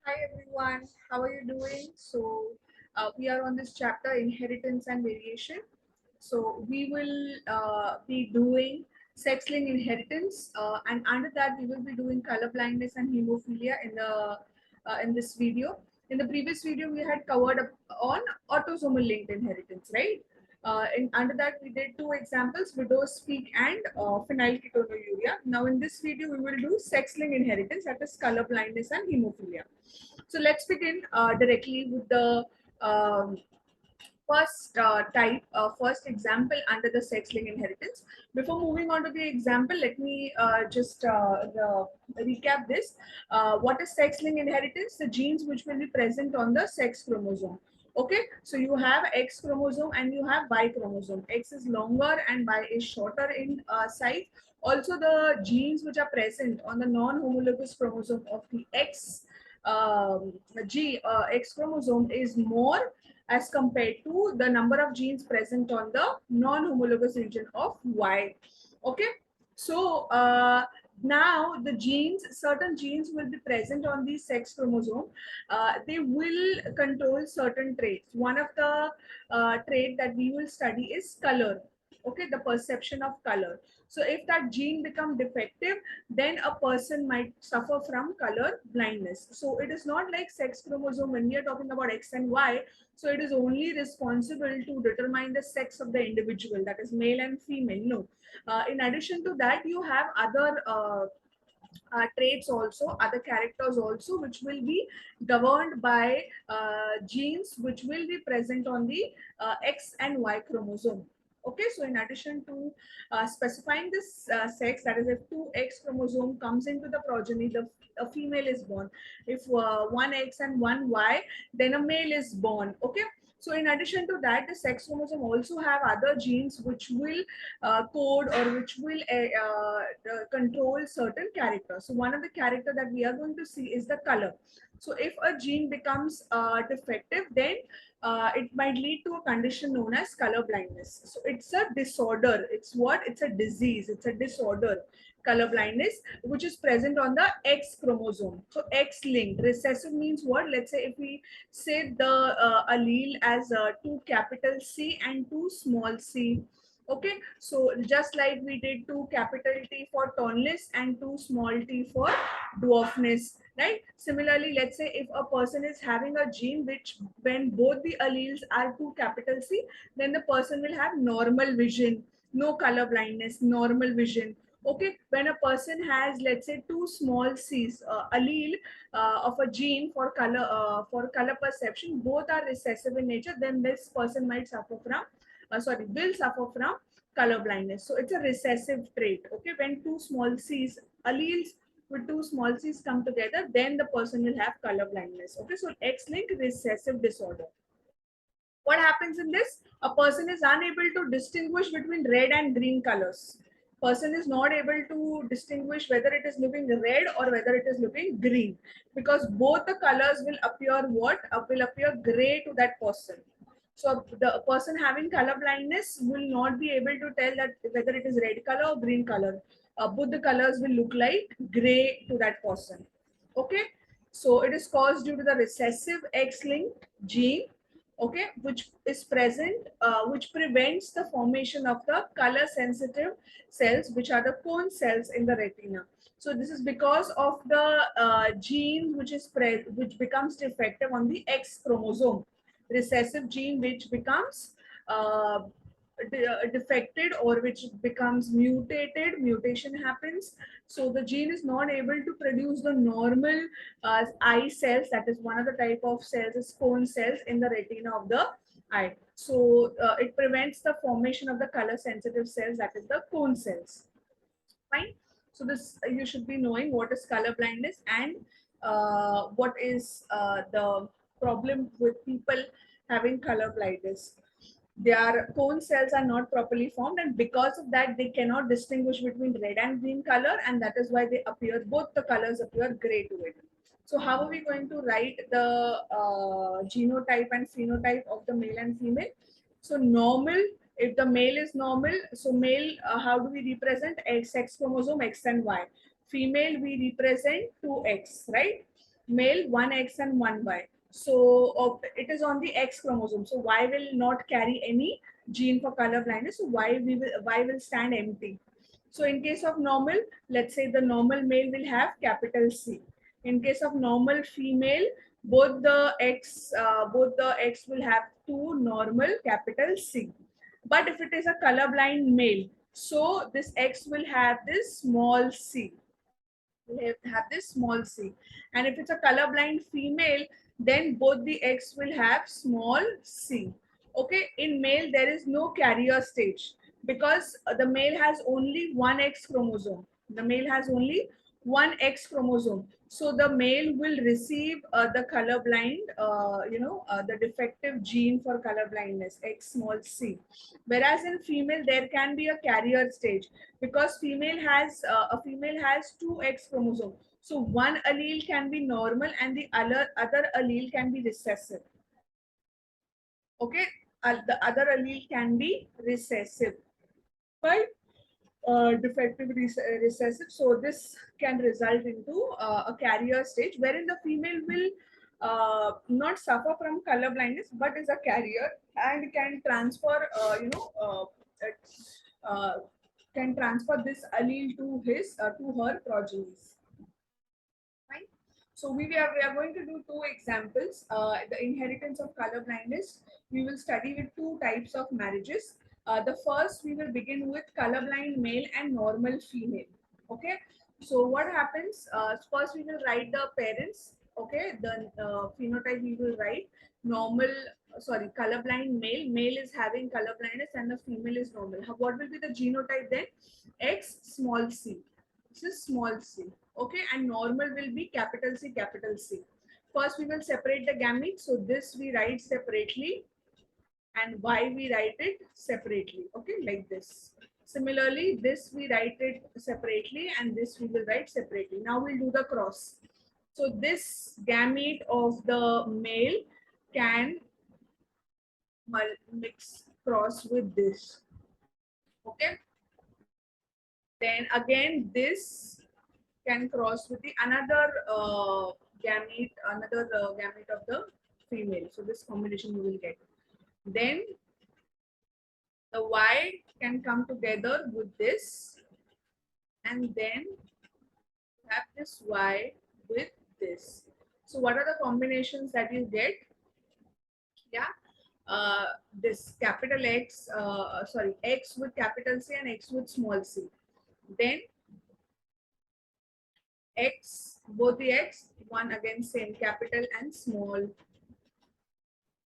Hi everyone, how are you doing? We are on this chapter inheritance and variation. So, we will be doing sex-linked inheritance, and under that, we will be doing color blindness and hemophilia in this video. In the previous video, we had covered up on autosomal linked inheritance, right? Under that, we did two examples, widow's peak and phenylketonuria. Now, in this video, we will do sex-linked inheritance, that is color blindness and hemophilia. So let's begin directly with the um, first example under the sex-linked inheritance. Before moving on to the example, let me just recap this. What is sex-linked inheritance? The genes which will be present on the sex chromosome. Okay, so you have X chromosome and you have Y chromosome. X is longer and Y is shorter in size. Also, the genes which are present on the non-homologous chromosome of the X chromosome is more as compared to the number of genes present on the non-homologous region of Y. Okay, so now the genes, certain genes will be present on the sex chromosome. They will control certain traits. One of the trait that we will study is color. Okay, the perception of color. So if that gene become defective, then a person might suffer from color blindness. So it is not like sex chromosome when we are talking about X and Y. So it is only responsible to determine the sex of the individual, that is male and female. No. In addition to that, you have other traits also, other characters also, which will be governed by genes which will be present on the X and Y chromosome. Okay, so in addition to specifying this sex, that is if two X chromosome comes into the progeny, a female is born. If one X and one Y, then a male is born. Okay, so in addition to that, the sex chromosome also have other genes which will code or which will control certain characters. So one of the character that we are going to see is the color. So if a gene becomes defective, then it might lead to a condition known as color blindness. So it's a disorder. It's what? It's a disease. It's a disorder, color blindness, which is present on the X chromosome. So X linked. Recessive means what? Let's say if we say the allele as two capital C and two small c. Okay, so just like we did two capital T for tallness and two small t for dwarfness, right? Similarly, let's say if a person is having a gene which when both the alleles are two capital C, then the person will have normal vision, no color blindness, normal vision. Okay, when a person has, let's say, two small c's, allele of a gene for color perception, both are recessive in nature, then this person might suffer from will suffer from color blindness. So it's a recessive trait. Okay, when two small c's, alleles with two small c's come together, then the person will have color blindness. Okay, so X-linked recessive disorder. What happens in this? A person is unable to distinguish between red and green colors. Person is not able to distinguish whether it is looking red or whether it is looking green, because both the colors will appear what? Will appear gray to that person. So the person having color blindness will not be able to tell that whether it is red color or green color. Both the colors will look like gray to that person. Okay, so it is caused due to the recessive X-linked gene, okay, which is present, which prevents the formation of the color sensitive cells, which are the cone cells in the retina. So this is because of the gene which becomes defective on the X chromosome, recessive gene which becomes uh, defected or which becomes mutated, mutation happens. So the gene is not able to produce the normal eye cells, that is one of the type of cells is cone cells in the retina of the eye. So it prevents the formation of the color sensitive cells, that is the cone cells. Fine. So this you should be knowing what is color blindness and what is the problem with people having color blindness. Their cone cells are not properly formed, and because of that they cannot distinguish between red and green color, and that is why they appear, both the colors appear gray to it. So how are we going to write the genotype and phenotype of the male and female? So normal, if the male is normal, so male, how do we represent? X chromosome, X and Y. Female, we represent 2X, right? male, one X and one Y. So it is on the X chromosome. So Y will not carry any gene for color blindness. So Y will stand empty. So in case of normal, let's say the normal male will have capital C. In case of normal female, both the X will have two normal capital C. But if it is a colorblind male, so this X will have this small c, will have this small c. And if it's a colorblind female, then both the X will have small c. Okay, in male there is no carrier stage because the male has only one X chromosome. The male has only one X chromosome. So the male will receive the colorblind, the defective gene for color blindness, X small c. Whereas in female there can be a carrier stage because a female has two X chromosome. So one allele can be normal and the other allele can be recessive. Okay, the other allele can be recessive, right? Defective recessive. So this can result into a carrier stage wherein the female will not suffer from color blindness but is a carrier and can transfer, uh, can transfer this allele to to her progenies. Fine. So we are going to do two examples. The inheritance of color blindness. We will study with two types of marriages. The first we will begin with colorblind male and normal female. Okay. So what happens? First we will write the parents. Okay. The phenotype we will write normal. Sorry, colorblind male. Male is having color blindness and the female is normal. What will be the genotype then? X small c. This is small c. Okay, and normal will be capital C, capital C. First we will separate the gametes. So this we write separately and Y we write it separately. Okay, like this. Similarly, this we write it separately and this we will write separately. Now we'll do the cross. So this gamete of the male can mix cross with this. Okay. Then again this can cross with the another gamete of the female. So this combination you will get. Then the Y can come together with this, and then have this Y with this. So what are the combinations that you get? Yeah, this capital X, sorry, X with capital C and X with small c. Then X, both the X, one again same capital and small.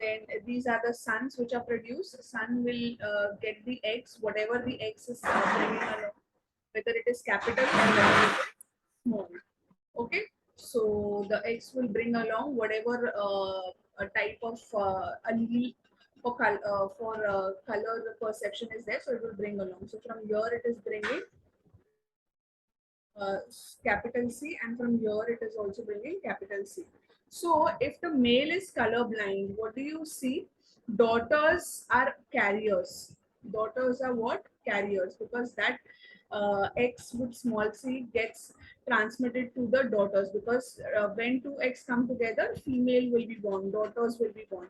Then these are the sons which are produced. Son will get the X, whatever the X is bringing along, whether it is capital or whether it is small. Okay, so the X will bring along whatever a type of allele for color perception is there, so it will bring along. So from here it is bringing capital C, and from here it is also bringing capital C. So if the male is color blind, what do you see? Daughters are carriers. Daughters are what? Carriers, because that X with small c gets transmitted to the daughters, because when two X come together, female will be born, daughters will be born.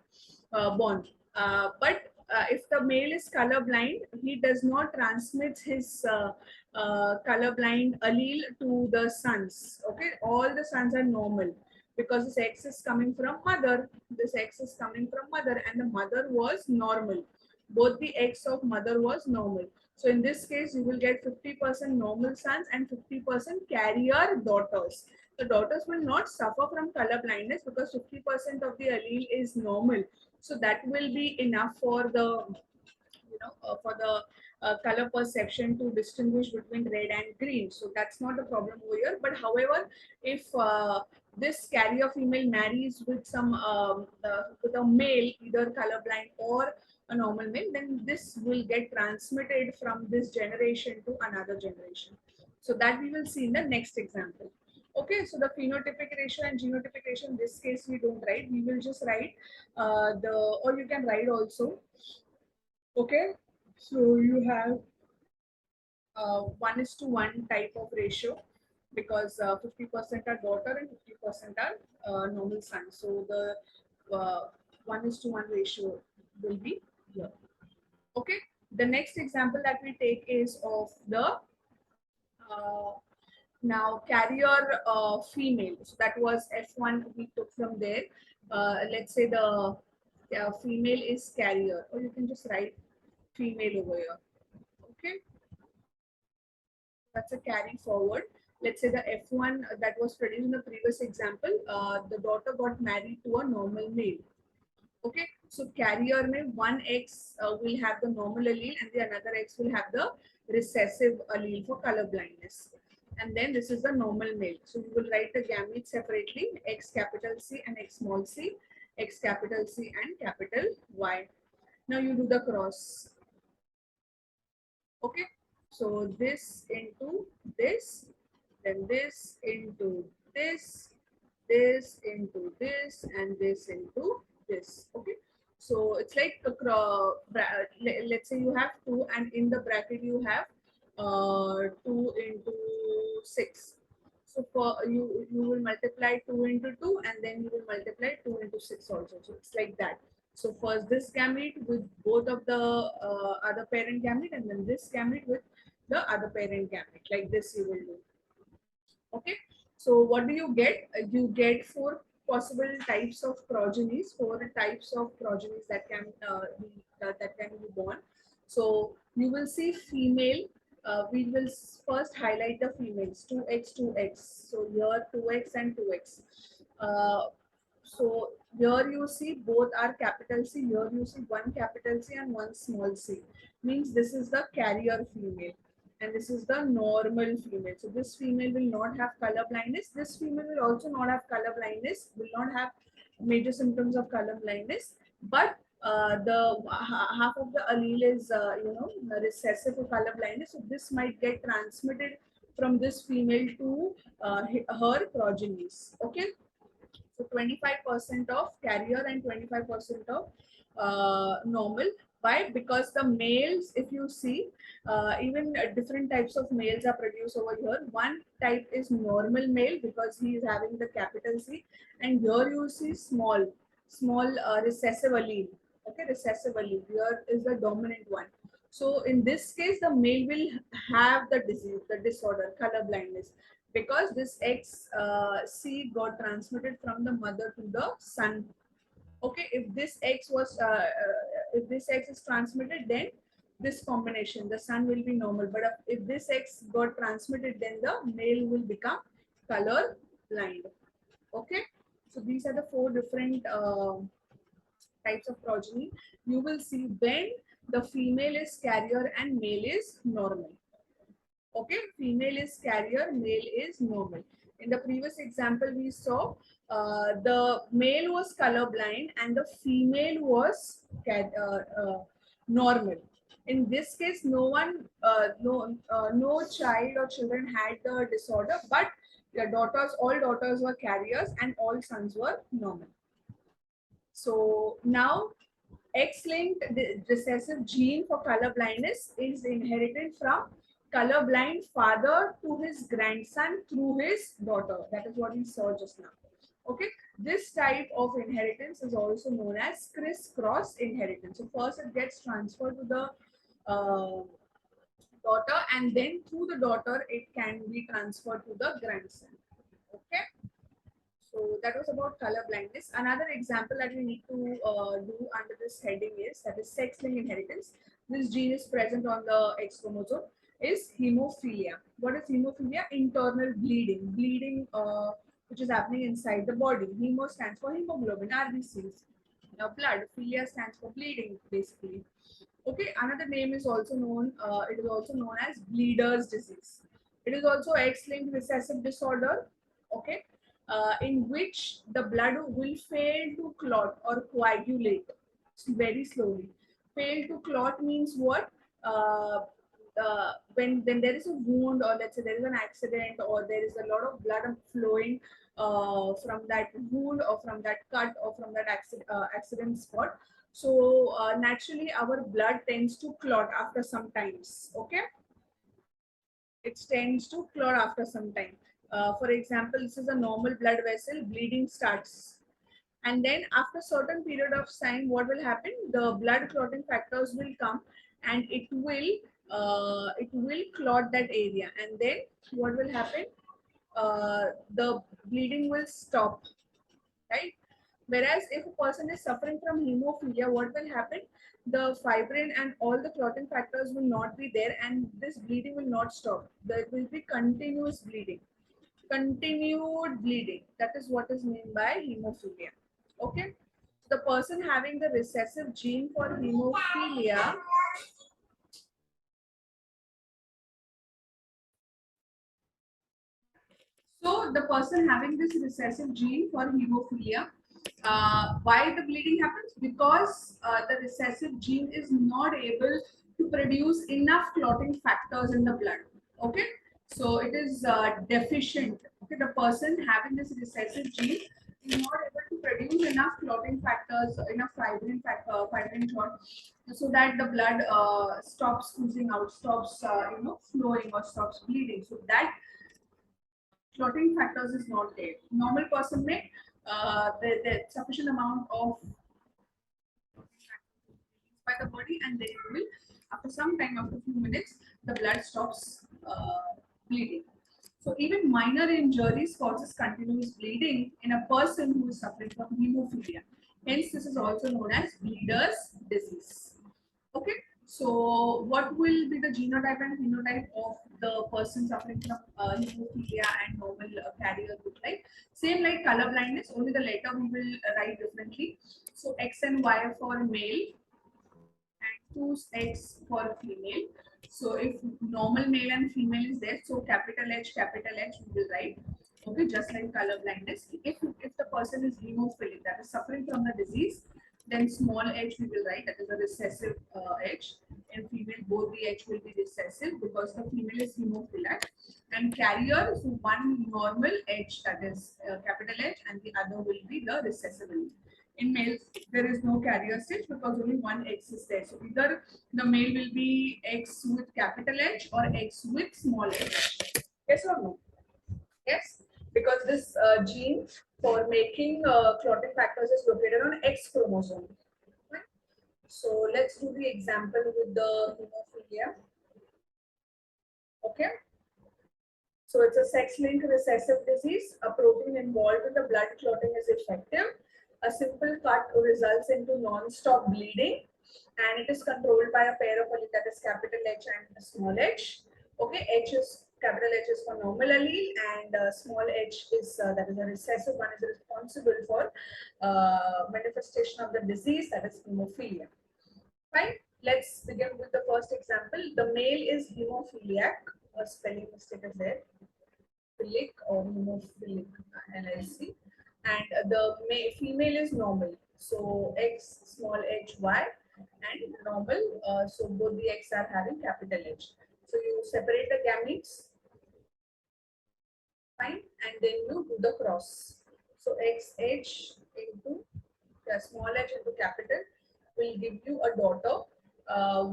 But if the male is color blind, he does not transmit his colorblind allele to the sons. Okay, all the sons are normal because this X is coming from mother. This X is coming from mother, and the mother was normal. Both the X of mother was normal. So in this case, you will get 50% normal sons and 50% carrier daughters. The daughters will not suffer from color blindness because 50% of the allele is normal. So that will be enough for the for the color perception to distinguish between red and green. So that's not a problem over here. But however, if this carrier female marries with with a male, either colorblind or a normal male, then this will get transmitted from this generation to another generation. So that we will see in the next example. Okay, so the phenotypic ratio and genotypic ratio, in this case we don't write, we will just write or you can write also. Okay, so you have 1:1 type of ratio. because 50% are daughter and 50% are normal son. So the 1:1 ratio will be here. Okay. The next example that we take is of the uh, now carrier female. So that was F1 we took from there. Let's say the female is carrier, or you can just write female over here. Okay, that's a carry forward. Let's say the F1 that was produced in the previous example, the daughter got married to a normal male. Okay, so carrier mein one X will have the normal allele and the another X will have the recessive allele for color blindness. And then this is the normal male. So you will write the gamete separately, X capital C and X small c, X capital C and capital Y. Now you do the cross. Okay, so this into this, then this into this into this, and this into this. Okay, so it's like a let's say you have 2 and in the bracket you have 2 into 6. So for you will multiply 2 into 2 and then you will multiply 2 into 6 also. So it's like that. So first this gamete with both of the other parent gamete, and then this gamete with the other parent gamete. Like this you will do. Okay. So what do you get? You get 4 possible types of progenies, 4 types of progenies that can be born. So you will see female. We will first highlight the females 2x 2x. So here 2x and 2x. So here you see both are capital C. Here you see one capital C and one small c. Means this is the carrier female and this is the normal female. So this female will not have color blindness. This female will also not have color blindness, will not have major symptoms of color blindness. But the half of the allele is recessive for color blindness. So this might get transmitted from this female to her progenies. Okay. So 25% of carrier and 25% of normal. Why? Because the males, if you see, even different types of males are produced over here. One type is normal male because he is having the capital C, and here you see small recessive allele. Okay, recessive allele. Here is the dominant one. So in this case, the male will have the disease, the disorder, color blindness, because this X seed got transmitted from the mother to the son. Okay, if this X is transmitted, then this combination, the son will be normal. But if this X got transmitted, then the male will become color blind. Okay, so these are the 4 different types of progeny. You will see when the female is carrier and male is normal. Okay, female is carrier, male is normal. In the previous example, we saw the male was colorblind and the female was normal. In this case, no child or children had the disorder, but all daughters were carriers and all sons were normal. So now X-linked recessive gene for color blindness is inherited from colorblind father to his grandson through his daughter. That is what we saw just now. Okay, this type of inheritance is also known as crisscross inheritance. So first it gets transferred to the daughter, and then through the daughter it can be transferred to the grandson. Okay. So that was about color blindness. Another example that we need to do under this heading is that is sex-linked inheritance. This gene is present on the X chromosome is hemophilia. What is hemophilia? Internal bleeding. Bleeding which is happening inside the body. Hemo stands for hemoglobin, RBCs. Now blood. Philia stands for bleeding basically. Okay, another name is also known, it is also known as bleeder's disease. It is also X-linked recessive disorder. Okay, in which the blood will fail to clot or coagulate very slowly. Fail to clot means what? When there is a wound, or let's say there is an accident, or there is a lot of blood flowing from that wound or from that cut or from that accident spot. So naturally our blood tends to clot after some times. Okay, it tends to clot after some time. For example, this is a normal blood vessel, bleeding starts. And then after certain period of time, what will happen? The blood clotting factors will come and it will clot that area. And then what will happen? The bleeding will stop, right? Whereas if a person is suffering from hemophilia, what will happen? The fibrin and all the clotting factors will not be there and this bleeding will not stop. There will be continuous bleeding. Continued bleeding. That is what is meant by hemophilia. Okay. The person having the recessive gene for hemophilia, so the person having this recessive gene for hemophilia, why the bleeding happens? Because the recessive gene is not able to produce enough clotting factors in the blood. Okay, so it is deficient. Okay, the person having this recessive gene is not able to produce enough clotting factors, enough fibrin factor, fibrin clot, so that the blood stops oozing out, stops flowing or stops bleeding. So that clotting factors is not there. Normal person may the sufficient amount of by the body and then it will after some time, after a few minutes, the blood stops bleeding. So even minor injuries causes continuous bleeding in a person who is suffering from hemophilia. Hence, this is also known as bleeder's disease. Okay, so what will be the genotype and phenotype of the person suffering from hemophilia and normal carrier look like? Same like color blindness, only the letter we will write differently. So X and Y for male and 2X for female. So if normal male and female is there, so capital H we will write. Okay, just like color blindness. If the person is hemophilic, that is suffering from the disease, then small h we will write, that is a recessive H. In female, both the H will be recessive because the female is hemophilic. And carrier, so one normal H, that is capital H, and the other will be the recessive H. In males, there is no carrier stage because only one X is there. So either the male will be X with capital H or X with small h. Yes or no? Yes, because this gene for making clotting factors is located on X chromosome. Right? So let's do the example with the hemophilia. Okay. So it's a sex-linked recessive disease. A protein involved in the blood clotting is effective. A simple cut results into non-stop bleeding, and it is controlled by a pair of alleles, that is capital H and small h. Okay, H is capital H is for normal allele, and small h is that is a recessive one, is responsible for manifestation of the disease, that is hemophilia. Fine. Let's begin with the first example. The male is hemophiliac. A spelling mistake is there. Philic or hemophilic LLC, and the female is normal. So X small h y and normal. So both the X are having capital H. So you separate the gametes, fine, and then you do the cross. So XH into small h into capital will give you a daughter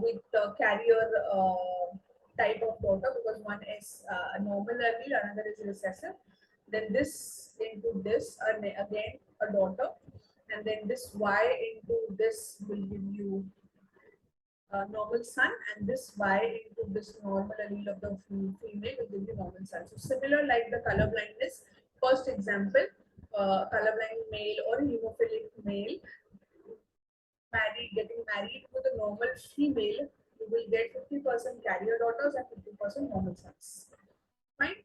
with the carrier type of daughter, because one is a normal allele, another is recessive. Then this into this, again a daughter, and then this Y into this will give you normal son, and this Y into this normal allele of the female will give you normal son. So similar like the color blindness, first example, colorblind male or hemophilic male getting married with a normal female, you will get 50% carrier daughters and 50% normal sons. Fine.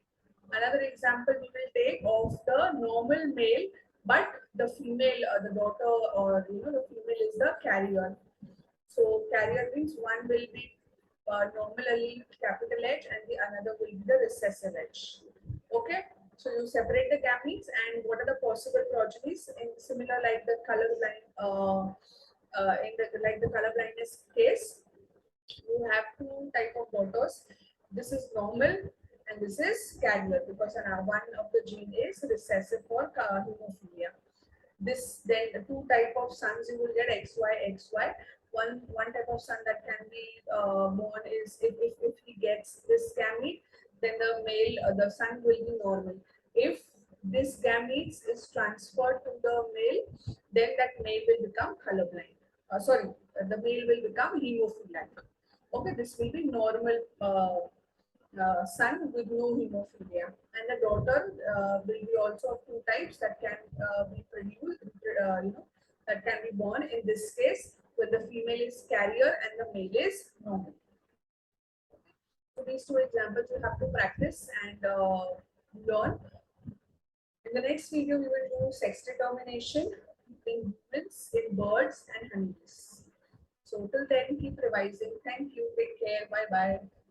Another example we will take of the normal male, but the female, the daughter or the female is the carrier. So carrier means one will be normal allele capital H and the another will be the recessive H. Okay. So you separate the gametes, and what are the possible progenies in similar like the color blind in the like the color blindness case. You have two type of daughters. This is normal and this is carrier, because one of the gene is recessive for hemophilia. This then the two type of sons you will get XY. One type of son that can be born is if he gets this gamete, then the male the son will be normal. this gametes is transferred to the male, then that male will become colorblind. The male will become hemophiliac. Okay, this will be normal son with no hemophilia, and the daughter will be also of two types that can be produced, that can be born in this case when the female is carrier and the male is normal. So these two examples you have to practice and learn. In the next video, we will do sex determination in humans, in birds, and honeybees. So till then, keep revising. Thank you. Take care. Bye bye.